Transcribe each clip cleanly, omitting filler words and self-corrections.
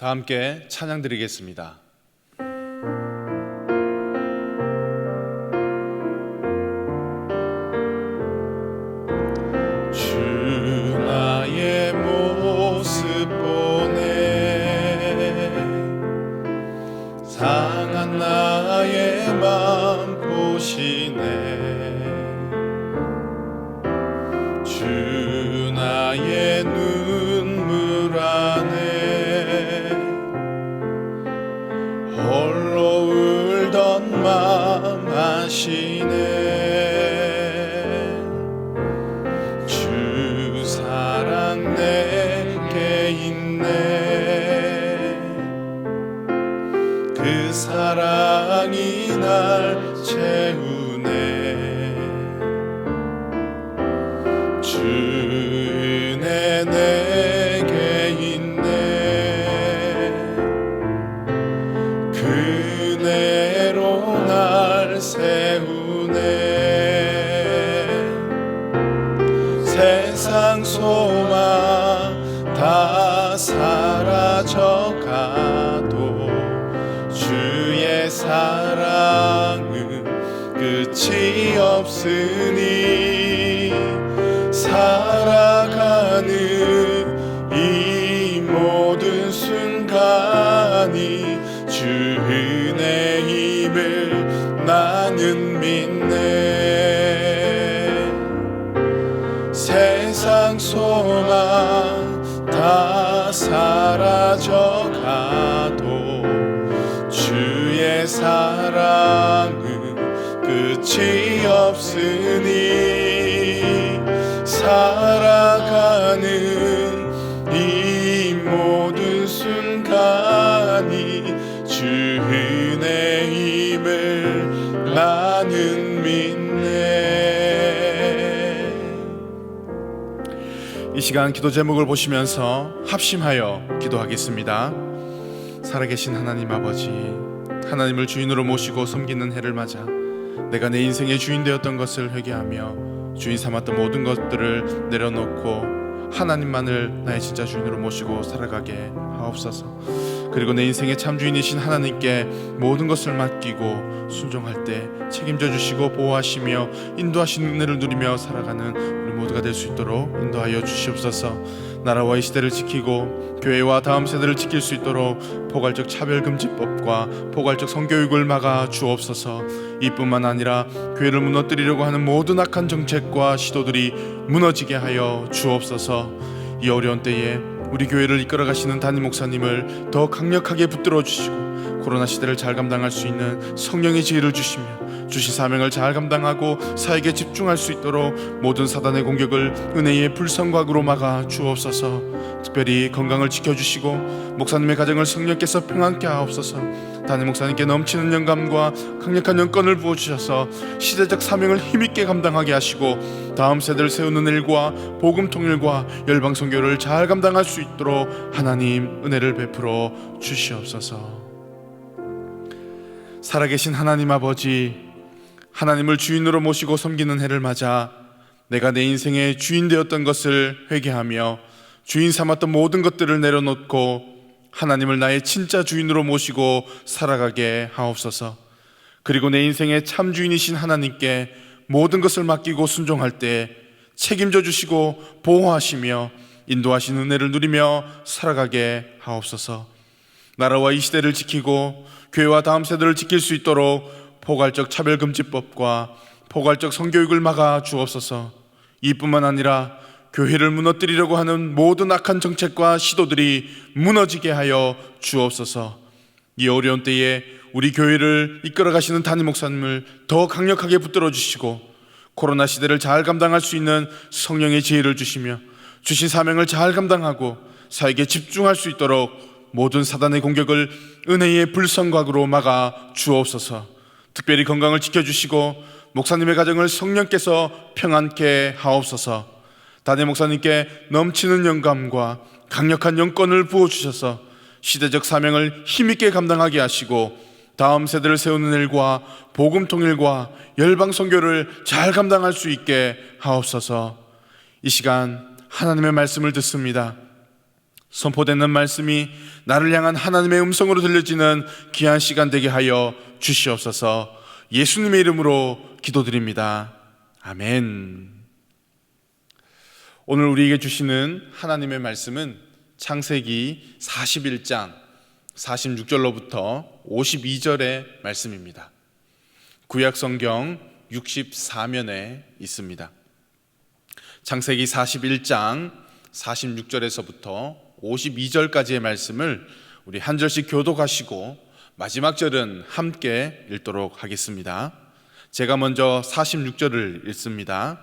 다 함께 찬양 드리겠습니다. 주 나의 모습 보네, 상한 나의 맘 보시네. 주 나의 눈물 안에 홀로 울던 맘 아시네. 주 사랑 내게 있네. 그 사랑이 날 채우네. 주 은혜 내게 있네. 그 은혜로 날 세우네. 세상 소망 다 사라져가도 주의 사랑은 끝이 없으니 살아가는 이 모든 순간이 주 은혜임을 나는 믿네. 세상 소망 다 사라져가도 주의 사랑은 끝이 없으니 살아가는 이 모든 순간이 주 은혜임을 나는 믿네. 이 시간 기도 제목을 보시면서 합심하여 기도하겠습니다. 살아계신 하나님 아버지, 하나님을 주인으로 모시고 섬기는 해를 맞아 내가 내 인생의 주인 되었던 것을 회개하며 주인 삼았던 모든 것들을 내려놓고 하나님만을 나의 진짜 주인으로 모시고 살아가게 하옵소서. 그리고 내 인생의 참 주인이신 하나님께 모든 것을 맡기고 순종할 때 책임져 주시고 보호하시며 인도하시는 은혜를 누리며 살아가는 우리 모두가 될 수 있도록 인도하여 주시옵소서. 나라와 이 시대를 지키고 교회와 다음 세대를 지킬 수 있도록 포괄적 차별금지법과 포괄적 성교육을 막아 주옵소서. 이뿐만 아니라 교회를 무너뜨리려고 하는 모든 악한 정책과 시도들이 무너지게 하여 주옵소서. 이 어려운 때에 우리 교회를 이끌어 가시는 담임 목사님을 더 강력하게 붙들어 주시고 코로나 시대를 잘 감당할 수 있는 성령의 지혜를 주시며 주신 사명을 잘 감당하고 사역에 집중할 수 있도록 모든 사단의 공격을 은혜의 불성곽으로 막아 주옵소서. 특별히 건강을 지켜주시고 목사님의 가정을 성령께서 평안케 하옵소서. 담임 목사님께 넘치는 영감과 강력한 영권을 부어주셔서 시대적 사명을 힘있게 감당하게 하시고 다음 세대를 세우는 일과 복음 통일과 열방 선교를 잘 감당할 수 있도록 하나님 은혜를 베풀어 주시옵소서. 살아계신 하나님 아버지, 하나님을 주인으로 모시고 섬기는 해를 맞아 내가 내 인생의 주인 되었던 것을 회개하며 주인 삼았던 모든 것들을 내려놓고 하나님을 나의 진짜 주인으로 모시고 살아가게 하옵소서. 그리고 내 인생의 참 주인이신 하나님께 모든 것을 맡기고 순종할 때 책임져 주시고 보호하시며 인도하시는 은혜를 누리며 살아가게 하옵소서. 나라와 이 시대를 지키고 교회와 다음 세대를 지킬 수 있도록 포괄적 차별금지법과 포괄적 성교육을 막아 주옵소서. 이뿐만 아니라 교회를 무너뜨리려고 하는 모든 악한 정책과 시도들이 무너지게 하여 주옵소서. 이 어려운 때에 우리 교회를 이끌어 가시는 담임 목사님을 더 강력하게 붙들어 주시고 코로나 시대를 잘 감당할 수 있는 성령의 지혜를 주시며 주신 사명을 잘 감당하고 사역에 집중할 수 있도록 모든 사단의 공격을 은혜의 불성곽으로 막아 주옵소서. 특별히 건강을 지켜주시고 목사님의 가정을 성령께서 평안케 하옵소서. 담임 목사님께 넘치는 영감과 강력한 영권을 부어주셔서 시대적 사명을 힘있게 감당하게 하시고 다음 세대를 세우는 일과 복음 통일과 열방 선교를 잘 감당할 수 있게 하옵소서. 이 시간 하나님의 말씀을 듣습니다. 선포되는 말씀이 나를 향한 하나님의 음성으로 들려지는 귀한 시간 되게 하여 주시옵소서. 예수님의 이름으로 기도드립니다. 아멘. 오늘 우리에게 주시는 하나님의 말씀은 창세기 41장 46절로부터 52절의 말씀입니다. 구약성경 64면에 있습니다. 창세기 41장 46절에서부터 52절까지의 말씀을 우리 한 절씩 교독하시고 마지막 절은 함께 읽도록 하겠습니다. 제가 먼저 46절을 읽습니다.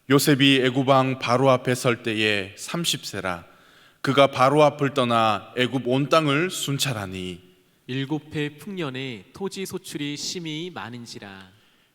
요셉이 애굽 왕 바로 앞에 설 때에 30세라. 그가 바로 앞을 떠나 애굽 온 땅을 순찰하니 7해 풍년에 토지 소출이 심히 많은지라.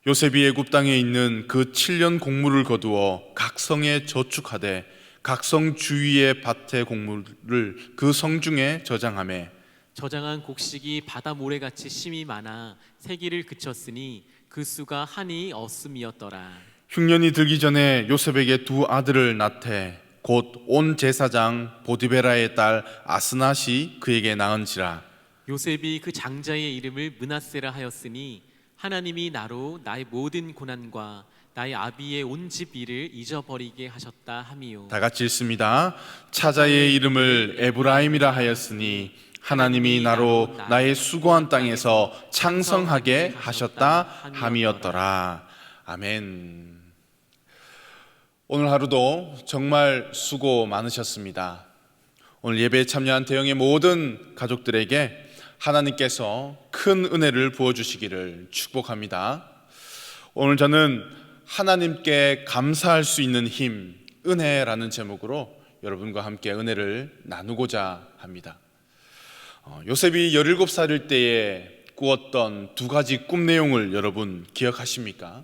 요셉이 애굽 땅에 있는 그 7년 곡물을 거두어 각 성에 저축하되 각 성 주위의 밭의 곡물을 그 성 중에 저장하매 저장한 곡식이 바다 모래같이 심히 많아 세기를 그쳤으니 그 수가 한이 없음이었더라. 흉년이 들기 전에 요셉에게 두 아들을 낳되 곧 온 제사장 보디베라의 딸 아스낫이 그에게 낳은지라. 요셉이 그 장자의 이름을 므낫세라 하였으니 하나님이 나로 나의 모든 고난과 나의 아비의 온 집 일을 잊어버리게 하셨다 함이요. 다 같이 읽습니다. 차자의 이름을 에브라임이라 하였으니 하나님이 나로 나의 수고한 땅에서 창성하게 하셨다 함이었더라. 아멘. 오늘 하루도 정말 수고 많으셨습니다. 오늘 예배에 참여한 대형의 모든 가족들에게 하나님께서 큰 은혜를 부어주시기를 축복합니다. 오늘 저는 하나님께 감사할 수 있는 힘, 은혜라는 제목으로 여러분과 함께 은혜를 나누고자 합니다. 요셉이 17살일 때에 꾸었던 두 가지 꿈 내용을 여러분 기억하십니까?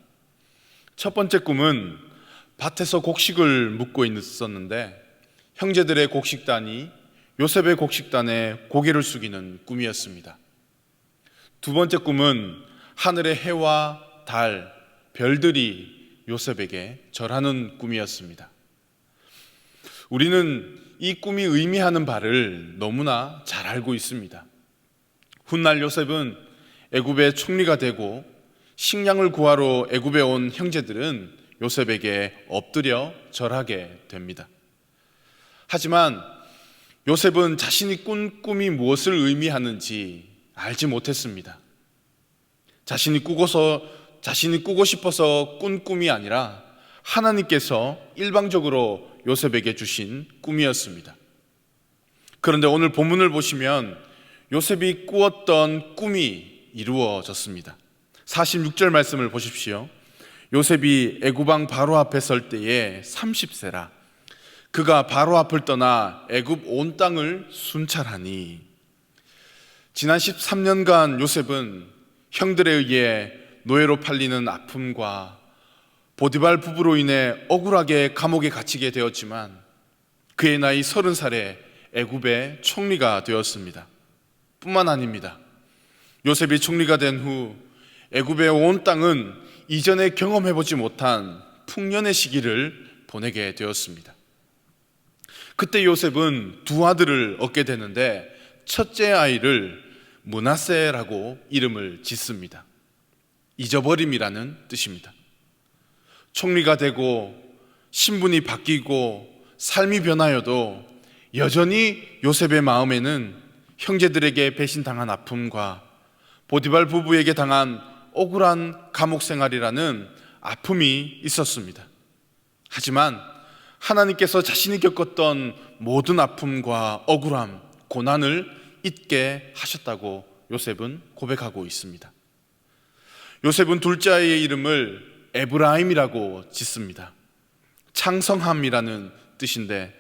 첫 번째 꿈은 밭에서 곡식을 묻고 있었는데 형제들의 곡식단이 요셉의 곡식단에 고개를 숙이는 꿈이었습니다. 두 번째 꿈은 하늘의 해와 달, 별들이 요셉에게 절하는 꿈이었습니다. 우리는 이 꿈이 의미하는 바를 너무나 잘 알고 있습니다. 훗날 요셉은 애굽의 총리가 되고 식량을 구하러 애굽에 온 형제들은 요셉에게 엎드려 절하게 됩니다. 하지만 요셉은 자신이 꾼 꿈이 무엇을 의미하는지 알지 못했습니다. 자신이 꾸고 싶어서 꾼 꿈이 아니라 하나님께서 일방적으로 요셉에게 주신 꿈이었습니다. 그런데 오늘 본문을 보시면 요셉이 꾸었던 꿈이 이루어졌습니다. 46절 말씀을 보십시오. 요셉이 애굽 왕 바로 앞에 설 때에 30세라. 그가 바로 앞을 떠나 애굽 온 땅을 순찰하니. 지난 13년간 요셉은 형들에 의해 노예로 팔리는 아픔과 보디발 부부로 인해 억울하게 감옥에 갇히게 되었지만 그의 나이 30살에 애굽의 총리가 되었습니다. 뿐만 아닙니다. 요셉이 총리가 된 후 애굽의 온 땅은 이전에 경험해보지 못한 풍년의 시기를 보내게 되었습니다. 그때 요셉은 두 아들을 얻게 되는데 첫째 아이를 므낫세라고 이름을 짓습니다. 잊어버림이라는 뜻입니다. 총리가 되고 신분이 바뀌고 삶이 변하여도 여전히 요셉의 마음에는 형제들에게 배신당한 아픔과 보디발 부부에게 당한 억울한 감옥 생활이라는 아픔이 있었습니다. 하지만 하나님께서 자신이 겪었던 모든 아픔과 억울함, 고난을 잊게 하셨다고 요셉은 고백하고 있습니다. 요셉은 둘째 아이의 이름을 에브라임이라고 짓습니다. 창성함이라는 뜻인데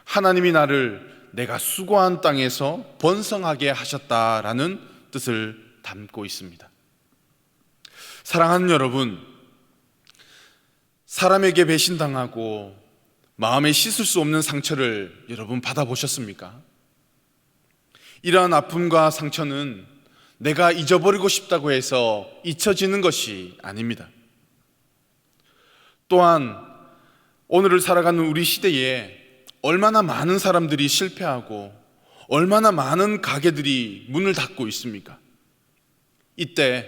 하나님이 나를 내가 수고한 땅에서 번성하게 하셨다라는 뜻을 담고 있습니다. 사랑하는 여러분, 사람에게 배신당하고 마음에 씻을 수 없는 상처를 여러분 받아보셨습니까? 이러한 아픔과 상처는 내가 잊어버리고 싶다고 해서 잊혀지는 것이 아닙니다. 또한 오늘을 살아가는 우리 시대에 얼마나 많은 사람들이 실패하고 얼마나 많은 가게들이 문을 닫고 있습니까? 이때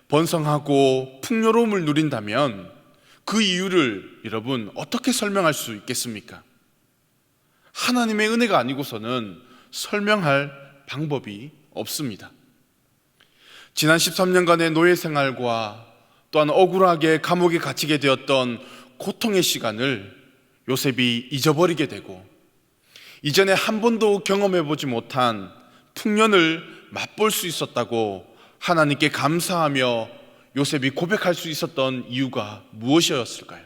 번성하고 풍요로움을 누린다면 그 이유를 여러분 어떻게 설명할 수 있겠습니까? 하나님의 은혜가 아니고서는 설명할 방법이 없습니다. 지난 13년간의 노예 생활과 또한 억울하게 감옥에 갇히게 되었던 고통의 시간을 요셉이 잊어버리게 되고 이전에 한 번도 경험해보지 못한 풍년을 맛볼 수 있었다고 하나님께 감사하며 요셉이 고백할 수 있었던 이유가 무엇이었을까요?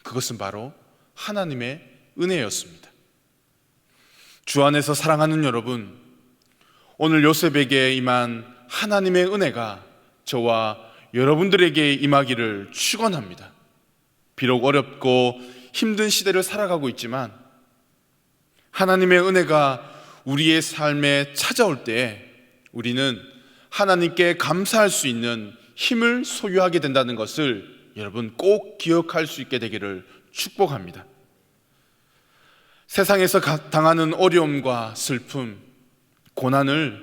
그것은 바로 하나님의 은혜였습니다. 주 안에서 사랑하는 여러분, 오늘 요셉에게 임한 하나님의 은혜가 저와 여러분들에게 임하기를 축원합니다. 비록 어렵고 힘든 시대를 살아가고 있지만 하나님의 은혜가 우리의 삶에 찾아올 때 우리는 하나님께 감사할 수 있는 힘을 소유하게 된다는 것을 여러분 꼭 기억할 수 있게 되기를 축복합니다. 세상에서 당하는 어려움과 슬픔, 고난을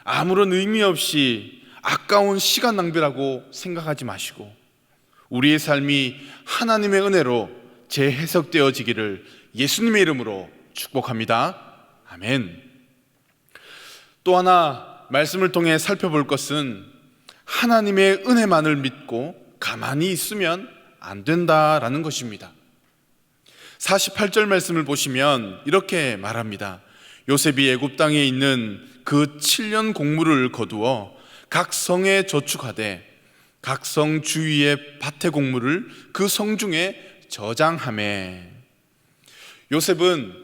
아무런 의미 없이 아까운 시간 낭비라고 생각하지 마시고 우리의 삶이 하나님의 은혜로 재해석되어지기를 예수님의 이름으로 축복합니다. 아멘. 또 하나 말씀을 통해 살펴볼 것은 하나님의 은혜만을 믿고 가만히 있으면 안 된다라는 것입니다. 48절 말씀을 보시면 이렇게 말합니다. 요셉이 애굽 땅에 있는 그 7년 곡물을 거두어 각 성에 저축하되 각 성 주위의 밭의 곡물을 그 성 중에 저장하매. 요셉은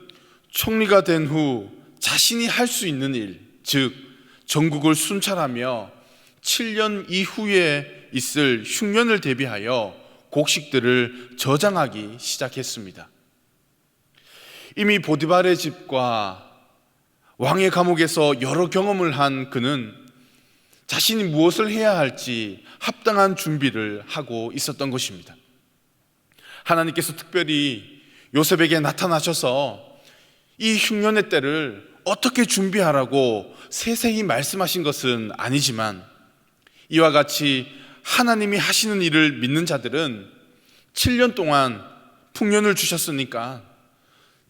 총리가 된 후 자신이 할 수 있는 일, 즉 전국을 순찰하며 7년 이후에 있을 흉년을 대비하여 곡식들을 저장하기 시작했습니다. 이미 보디발의 집과 왕의 감옥에서 여러 경험을 한 그는 자신이 무엇을 해야 할지 합당한 준비를 하고 있었던 것입니다. 하나님께서 특별히 요셉에게 나타나셔서 이 흉년의 때를 어떻게 준비하라고 세세히 말씀하신 것은 아니지만 이와 같이 하나님이 하시는 일을 믿는 자들은 7년 동안 풍년을 주셨으니까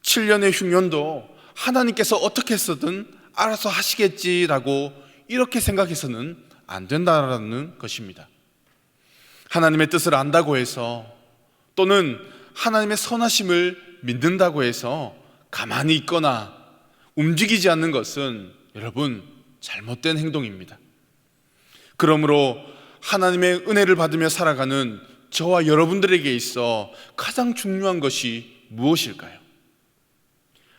7년의 흉년도 하나님께서 어떻게 해서든 알아서 하시겠지라고 이렇게 생각해서는 안 된다라는 것입니다. 하나님의 뜻을 안다고 해서 또는 하나님의 선하심을 믿는다고 해서 가만히 있거나 움직이지 않는 것은 여러분 잘못된 행동입니다. 그러므로 하나님의 은혜를 받으며 살아가는 저와 여러분들에게 있어 가장 중요한 것이 무엇일까요?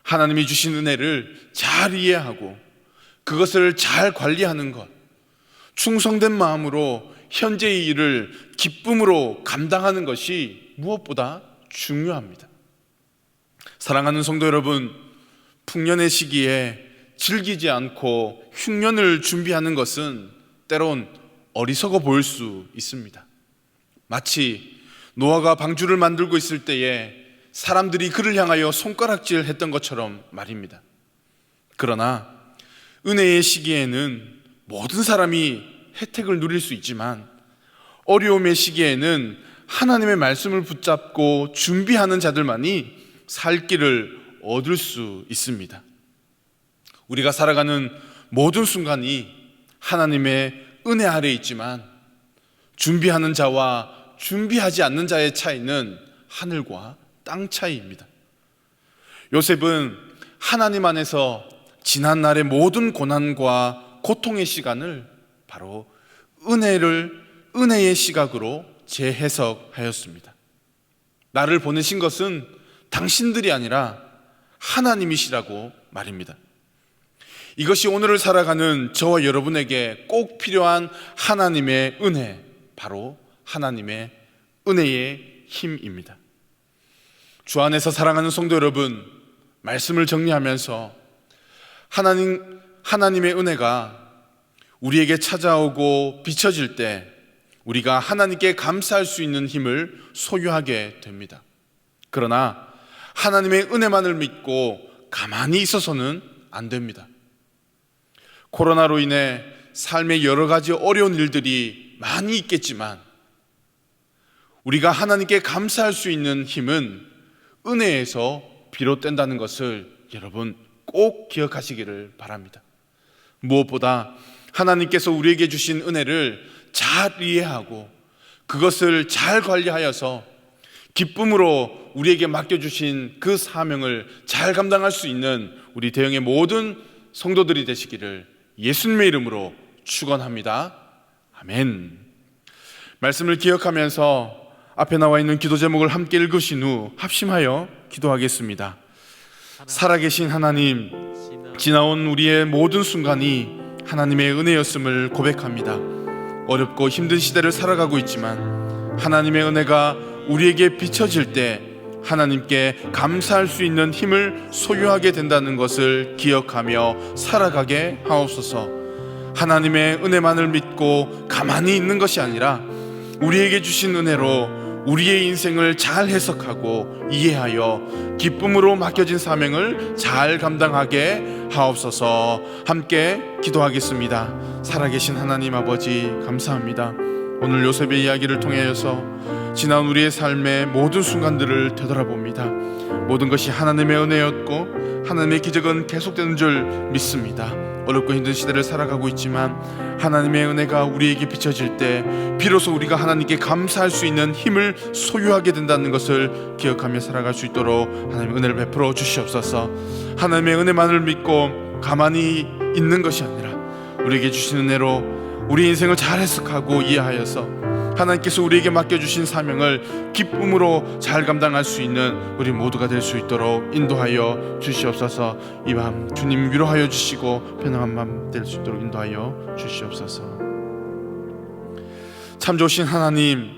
하나님이 주신 은혜를 잘 이해하고 그것을 잘 관리하는 것, 충성된 마음으로 현재의 일을 기쁨으로 감당하는 것이 무엇보다 중요합니다. 사랑하는 성도 여러분, 풍년의 시기에 즐기지 않고 흉년을 준비하는 것은 때론 어리석어 보일 수 있습니다. 마치 노아가 방주를 만들고 있을 때에 사람들이 그를 향하여 손가락질 했던 것처럼 말입니다. 그러나 은혜의 시기에는 모든 사람이 혜택을 누릴 수 있지만 어려움의 시기에는 하나님의 말씀을 붙잡고 준비하는 자들만이 살 길을 얻을 수 있습니다. 우리가 살아가는 모든 순간이 하나님의 은혜 아래에 있지만 준비하는 자와 준비하지 않는 자의 차이는 하늘과 땅 차이입니다. 요셉은 하나님 안에서 지난날의 모든 고난과 고통의 시간을 바로 은혜의 시각으로 재해석하였습니다. 나를 보내신 것은 당신들이 아니라 하나님이시라고 말입니다. 이것이 오늘을 살아가는 저와 여러분에게 꼭 필요한 하나님의 은혜, 바로 하나님의 은혜의 힘입니다. 주 안에서 사랑하는 성도 여러분, 말씀을 정리하면서 하나님의 은혜가 우리에게 찾아오고 비춰질 때 우리가 하나님께 감사할 수 있는 힘을 소유하게 됩니다. 그러나 하나님의 은혜만을 믿고 가만히 있어서는 안 됩니다. 코로나로 인해 삶에 여러 가지 어려운 일들이 많이 있겠지만 우리가 하나님께 감사할 수 있는 힘은 은혜에서 비롯된다는 것을 여러분 꼭 기억하시기를 바랍니다. 무엇보다 하나님께서 우리에게 주신 은혜를 잘 이해하고 그것을 잘 관리하여서 기쁨으로 우리에게 맡겨주신 그 사명을 잘 감당할 수 있는 우리 대형의 모든 성도들이 되시기를 예수님의 이름으로 축원합니다. 아멘. 말씀을 기억하면서 앞에 나와 있는 기도 제목을 함께 읽으신 후 합심하여 기도하겠습니다. 살아계신 하나님, 지나온 우리의 모든 순간이 하나님의 은혜였음을 고백합니다. 어렵고 힘든 시대를 살아가고 있지만 하나님의 은혜가 우리에게 비춰질 때 하나님께 감사할 수 있는 힘을 소유하게 된다는 것을 기억하며 살아가게 하옵소서. 하나님의 은혜만을 믿고 가만히 있는 것이 아니라 우리에게 주신 은혜로 우리의 인생을 잘 해석하고 이해하여 기쁨으로 맡겨진 사명을 잘 감당하게 하옵소서. 함께 기도하겠습니다. 살아계신 하나님 아버지, 감사합니다. 오늘 요셉의 이야기를 통하여서 지난 우리의 삶의 모든 순간들을 되돌아봅니다. 모든 것이 하나님의 은혜였고 하나님의 기적은 계속되는 줄 믿습니다. 어렵고 힘든 시대를 살아가고 있지만 하나님의 은혜가 우리에게 비춰질 때 비로소 우리가 하나님께 감사할 수 있는 힘을 소유하게 된다는 것을 기억하며 살아갈 수 있도록 하나님의 은혜를 베풀어 주시옵소서. 하나님의 은혜만을 믿고 가만히 있는 것이 아니라 우리에게 주신 은혜로 우리 인생을 잘 해석하고 이해하여서 하나님께서 우리에게 맡겨주신 사명을 기쁨으로 잘 감당할 수 있는 우리 모두가 될 수 있도록 인도하여 주시옵소서. 이 밤 주님 위로하여 주시고 편안한 밤 될 수 있도록 인도하여 주시옵소서. 참 좋으신 하나님,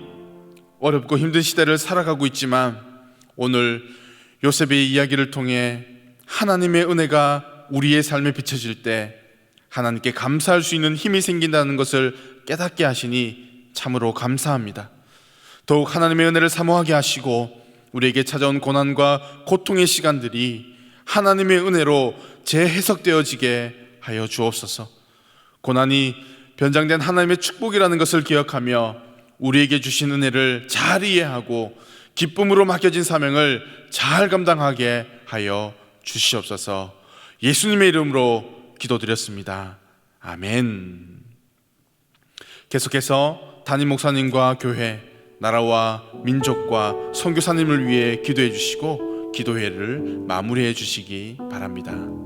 어렵고 힘든 시대를 살아가고 있지만 오늘 요셉의 이야기를 통해 하나님의 은혜가 우리의 삶에 비춰질 때 하나님께 감사할 수 있는 힘이 생긴다는 것을 깨닫게 하시니 참으로 감사합니다. 더욱 하나님의 은혜를 사모하게 하시고 우리에게 찾아온 고난과 고통의 시간들이 하나님의 은혜로 재해석되어지게 하여 주옵소서. 고난이 변장된 하나님의 축복이라는 것을 기억하며 우리에게 주신 은혜를 잘 이해하고 기쁨으로 맡겨진 사명을 잘 감당하게 하여 주시옵소서. 예수님의 이름으로 기도드렸습니다. 아멘. 계속해서 담임 목사님과 교회, 나라와 민족과 선교사님을 위해 기도해 주시고 기도회를 마무리해 주시기 바랍니다.